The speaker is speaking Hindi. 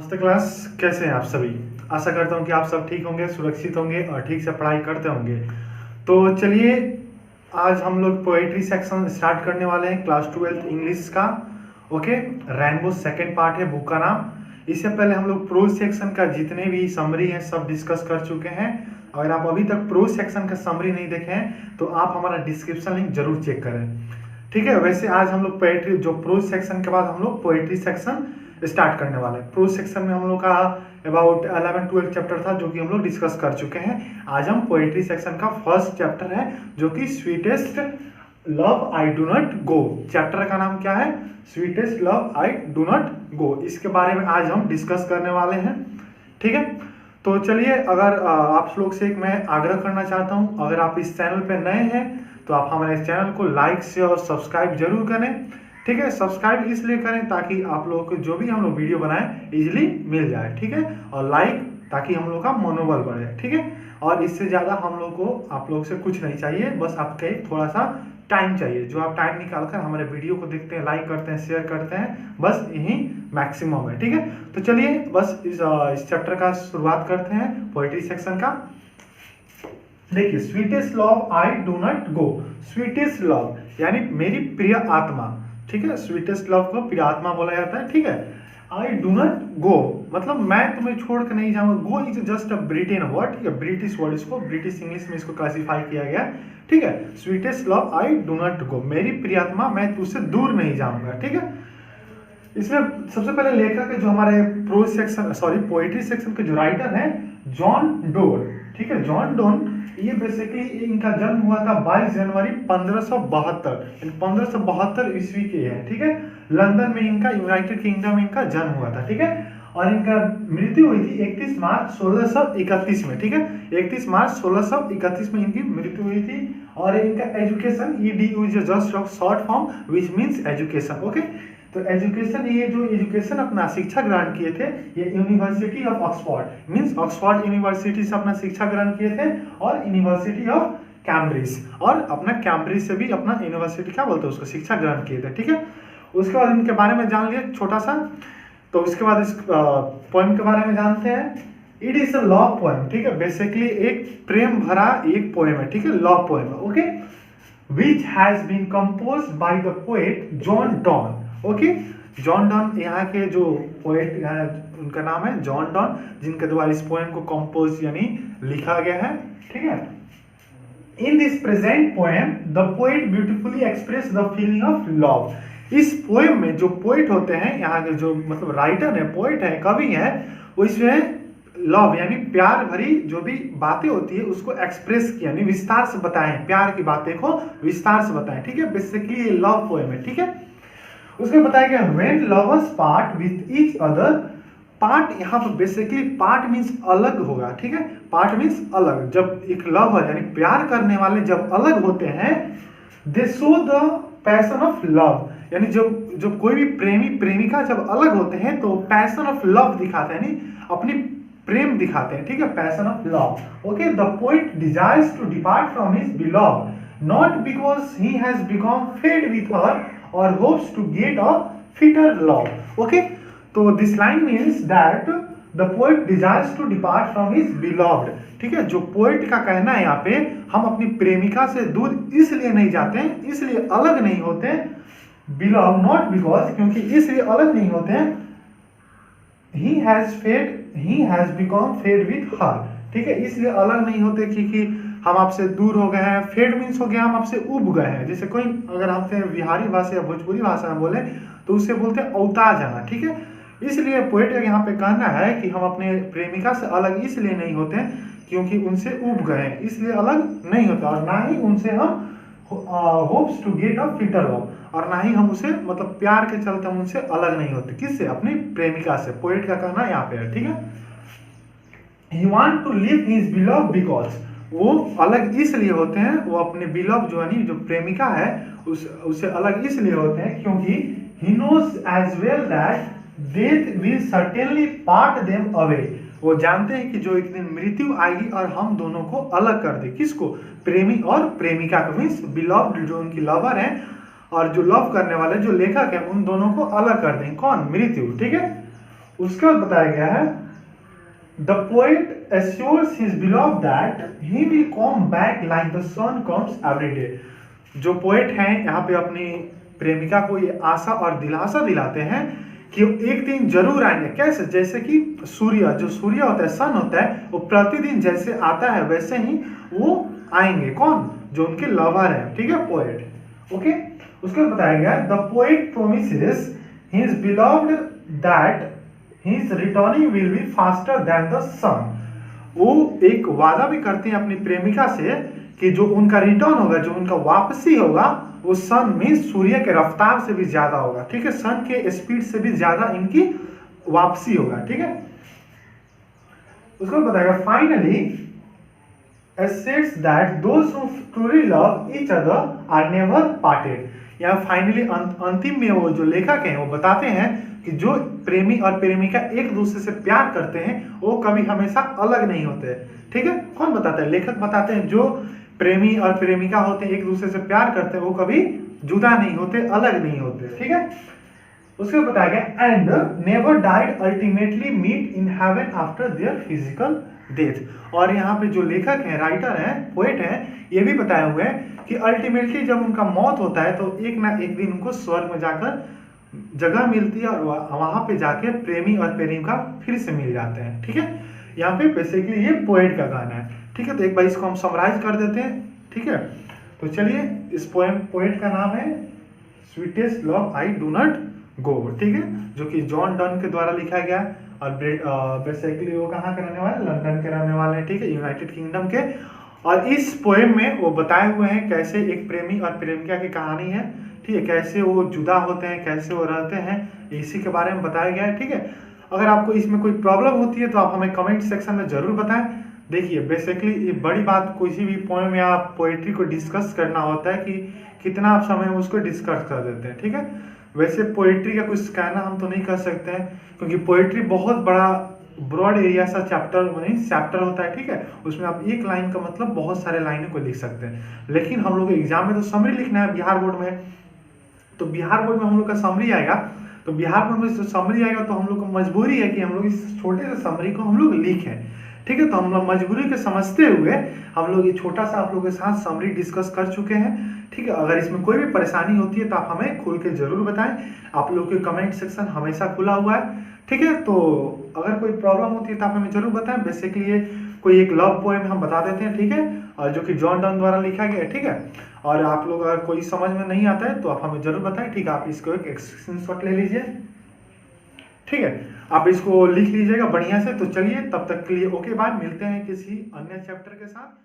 नमस्ते क्लास, कैसे हैं आप सभी। आशा करता हूं कि आप सब ठीक होंगे, सुरक्षित होंगे और ठीक से पढ़ाई करते होंगे। तो चलिए, आज हम लोग पोएट्री सेक्शन स्टार्ट करने वाले हैं क्लास 12th इंग्लिश का। ओके, रेनबो सेकंड पार्ट है बुक का नाम। इससे पहले हम लोग प्रोज सेक्शन का जितने भी समरी हैं सब डिस्कस कर चुके हैं। अगर आप अभी तक प्रोज सेक्शन का समरी नहीं देखे हैं तो आप हमारा डिस्क्रिप्शन लिंक जरूर चेक करें, ठीक है। वैसे आज हम लोग पोएट्री, जो प्रोज सेक्शन के बाद हम लोग पोएट्री सेक्शन स्टार्ट करने वाले हैं। प्रोज सेक्शन में हम लोग का अबाउट 11-12 चैप्टर था जो कि हम लोग डिस्कस कर चुके हैं। आज हम पोएट्री सेक्शन का फर्स्ट चैप्टर है जो कि sweetest love I do not go. Chapter का नाम क्या है? Sweetest love I do not गो। इसके बारे में आज हम डिस्कस करने वाले हैं, ठीक है। तो चलिए, अगर आप लोग से एक मैं आग्रह करना चाहता हूं, अगर आप इस चैनल पे नए हैं तो आप हमारे चैनल को लाइक शेयर और सब्सक्राइब जरूर करें, ठीक है। सब्सक्राइब इसलिए करें ताकि आप लोगों को जो भी हम लोग वीडियो बनाएं इजीली मिल जाए, ठीक है। और लाइक ताकि हम लोग का मनोबल बढ़े, ठीक है। और इससे ज़्यादा हम लोग को आप लोग से कुछ नहीं चाहिए, बस आपका एक थोड़ा सा टाइम चाहिए। जो आप टाइम निकाल कर हमारे वीडियो को देखते हैं, लाइक करते हैं, शेयर करते हैं, बस यही मैक्सिमम है, ठीक है। तो चलिए, बस इस चैप्टर का शुरुआत करते हैं पोएट्री सेक्शन का। देखिए, sweetest love I do not go. Sweetest love यानी मेरी प्रिय आत्मा, ठीक है। स्वीटेस्ट लव को प्रिय आत्मा बोला जाता है, ठीक है। आई डू नॉट गो मतलब मैं तुम्हें छोड़ कर नहीं जाऊंगा। Go is just a Britain word, ठीक है, ब्रिटिश वर्ड, इसको ब्रिटिश इंग्लिश में इसको क्लासिफाई किया गया, ठीक है। Sweetest love I do not go, मेरी प्रिय आत्मा मैं तुझसे दूर नहीं जाऊंगा, ठीक है। इसमें सबसे पहले लेखक है जो हमारे pros section, sorry poetry section के जो राइटर हैं, जॉन डोन, ठीक है। जॉन डोन, ये बेसिकली इनका जन्म हुआ था 22 जनवरी 1572, 1572 ईस्वी के है, ठीक है। लंदन में इनका, यूनाइटेड किंगडम में इनका जन्म हुआ था, ठीक है। और इनका मृत्यु हुई थी 31 मार्च 1631 में, ठीक है। 31 मार्च 1631 में इनकी मृत्यु हुई थी। और इनका education, EDU is just of short form which means education, okay. तो एजुकेशन, ये जो एजुकेशन अपना शिक्षा ग्रहण किए थे, ये university of Oxford means Oxford university से अपना शिक्षा ग्रहण किए थे, और यूनिवर्सिटी ऑफ कैम्ब्रिज, और अपना कैम्ब्रिज से भी अपना यूनिवर्सिटी, क्या बोलते हैं उसको, शिक्षा ग्रहण किए थे, ठीक है। उसके बाद इनके बारे में जान लिया छोटा सा। तो उसके बाद इस पोएम के बारे में जानते हैं। It is a love poem, ठीक है। बेसिकली एक प्रेम भरा एक पोएम है, ठीक है, लव पोएम है, okay. Which has been composed by the poet John Donne, okay. John Donne यहाँ के जो पोएट हैं उनका नाम है जॉन डॉन, जिनके द्वारा इस पोएम को कंपोज यानी लिखा गया है, ठीक है। In this present poem the poet beautifully express the feeling of love. इस पोएम में जो पोएट होते हैं, यहाँ के जो मतलब राइटर है, पोएट है, कवि है, वो इसमें लव यानी प्यार भरी जो भी बातें होती है उसको एक्सप्रेस किया, यानी विस्तार से बताएं, प्यार की बातें को विस्तार से बताएं, ठीक है। बेसिकली ये लव पोएम है, ठीक है। उसमें बताया गया when lovers part with each other. Part यहाँ पर बेसिकली पार्ट मीन्स अलग होगा, ठीक है। पार्ट मीन्स अलग। जब एक लवर यानी प्यार करने वाले जब अलग होते हैं, दे show the passion of love, यानी जब कोई भी प्रेमी प्रेमिका जब अलग होते हैं तो पैशन ऑफ लव दिखाते हैं, यानी अपनी प्रेम दिखाते हैं, ठीक है, passion of love, okay. The poet desires to depart from his beloved not because he has become fed with her or hopes to get a fitter love, okay. तो this line means that the poet desires to depart from his beloved, ठीक है। जो पोएट का कहना है यहाँ पे, हम अपनी प्रेमिका से दूर इसलिए नहीं जाते हैं, इसलिए अलग नहीं होते हैं, beloved not because, क्योंकि इसलिए अलग नहीं होते हैं, he has become fed with her, ठीक है। इसलिए अलग नहीं होते क्योंकि हम आपसे दूर हो गए हैं। फेड मीन्स हो गया हम आपसे उब गए हैं। जैसे कोई अगर हमसे बिहारी भाषा या भोजपुरी भाषा में बोले तो उससे बोलते हैं अवता जाना, ठीक है। इसलिए पोएट का यहाँ पे कहना है कि हम अपने प्रेमिका से अलग इसलिए नहीं होते हैं क्योंकि उनसे उब गए हैं, इसलिए अलग नहीं होता। और ना ही उनसे हम hopes to get a fitter love, और ना ही हम उसे मतलब प्यार के चलते हम उनसे अलग नहीं होते। किससे? अपनी प्रेमिका से। पोएट का कहना यहाँ पे है, ठीक है। He want to live his beloved because, वो अलग इसलिए होते हैं, वो अपने बिलव जो है जो प्रेमिका है उससे अलग इसलिए होते हैं क्योंकि he knows as well that death will certainly part them away। वो जानते हैं कि जो एक दिन मृत्यु आएगी और हम दोनों को अलग कर दे। किसको? प्रेमी और प्रेमिका को, मीन्स बिलव्ड जो उनकी लवर है और जो लव करने वाले जो लेखक है उन दोनों को अलग कर दें। कौन? मृत्यु, ठीक है। उसके बाद बताया गया है the poet assures his beloved that he will come back like the sun comes every day. जो पोएट हैं यहाँ पे अपनी प्रेमिका को ये आशा और दिलासा दिलाते हैं कि वो एक दिन जरूर आएंगे। कैसे? जैसे कि जो सूर्य होता है, सन होता है, वो प्रतिदिन जैसे आता है वैसे ही वो आएंगे। कौन? जो उनके लवर है, ठीक है, पोएट। ओके, उसको बताया गया the poet promises his beloved that his returning will be faster than the sun. वो एक वादा भी करते हैं अपनी प्रेमिका से कि जो उनका रिटर्न होगा, जो उनका वापसी होगा, वो सन में सूर्य के रफ्तार से भी ज्यादा होगा। ठीक है, सन के स्पीड से भी ज्यादा इनकी वापसी होगा। ठीक है, उसको बताएगा finally asserts that those who truly love each other are never parted। यहाँ फाइनली अंतिम में वो जो लेखक हैं वो बताते हैं कि जो प्रेमी और प्रेमिका एक दूसरे से प्यार करते हैं वो कभी हमेशा अलग नहीं होते। ठीक है, कौन बताता है? लेखक बताते हैं जो प्रेमी और प्रेमिका होते हैं, एक दूसरे से प्यार करते हैं, वो कभी जुदा नहीं होते, अलग नहीं होते। ठीक है, उसके बताया गया and never died ultimately meet in heaven after their physical death. और यहाँ पे जो लेखक हैं, राइटर हैं, पोएट हैं, ये भी बताए हुए हैं कि अल्टीमेटली जब उनका मौत होता है तो एक ना एक दिन उनको स्वर्ग में जाकर जगह मिलती है और वहां पे जाके प्रेमी और प्रेमिका फिर से मिल जाते हैं। ठीक है, यहाँ पे बेसिकली ये पोएट का गाना है। ठीक है, तो एक बार इसको हम समराइज कर देते हैं। ठीक है, तो चलिए, इस पोएट का नाम है sweetest love I do not गो। ठीक है, जो कि जॉन डन के द्वारा लिखा गया और बेसिकली वो कहाँ के रहने वाले? लंदन के रहने वाले हैं। ठीक है, यूनाइटेड किंगडम के। और इस पोएम में वो बताए हुए हैं कैसे एक प्रेमी और प्रेमिका की कहानी है। ठीक है, कैसे वो जुदा होते हैं, कैसे वो रहते हैं, इसी के बारे में बताया गया है। ठीक है, अगर आपको इसमें कोई प्रॉब्लम होती है तो आप हमें कमेंट सेक्शन में जरूर बताएं। देखिए, बेसिकली ये बड़ी बात किसी भी पोएम या पोएट्री को डिस्कस करना होता है कि कितना आप समय में उसको डिस्कस कर देते हैं। ठीक है, वैसे पोएट्री का कुछ कहना हम तो नहीं कर सकते हैं क्योंकि पोएट्री बहुत बड़ा ब्रॉड एरिया सा चैप्टर होता है। ठीक है, उसमें आप एक लाइन का मतलब बहुत सारे लाइनों को लिख सकते हैं। लेकिन हम लोग एग्जाम में तो समरी लिखना है बिहार बोर्ड में, तो बिहार बोर्ड में हम लोग का समरी आएगा। तो बिहार बोर्ड में समरी आएगा तो हम लोग को मजबूरी है कि हम लोग इस छोटे से समरी को हम लोग लिखें। ठीक है, तो हम लोग मजबूरी के समझते हुए हम लोग ये छोटा सा आप लोगों के साथ समरी डिस्कस कर चुके हैं। ठीक है, अगर इसमें कोई भी परेशानी होती है तो आप हमें खुल के जरूर बताएं। आप लोग के कमेंट सेक्शन हमेशा खुला हुआ है। ठीक है, तो अगर कोई प्रॉब्लम होती है तो आप हमें जरूर बताएं। बेसिकली ये कोई एक लव पोएम हम बता देते हैं। ठीक है, और जो कि जॉन डन द्वारा लिखा गया है। ठीक है, और आप लोग अगर कोई समझ में नहीं आता है तो आप हमें जरूर बताएं। ठीक है, आप इसको एक स्क्रीनशॉट ले लीजिए। ठीक है, आप इसको लिख लीजिएगा बढ़िया से। तो चलिए, तब तक के लिए ओके बाय, मिलते हैं किसी अन्य चैप्टर के साथ।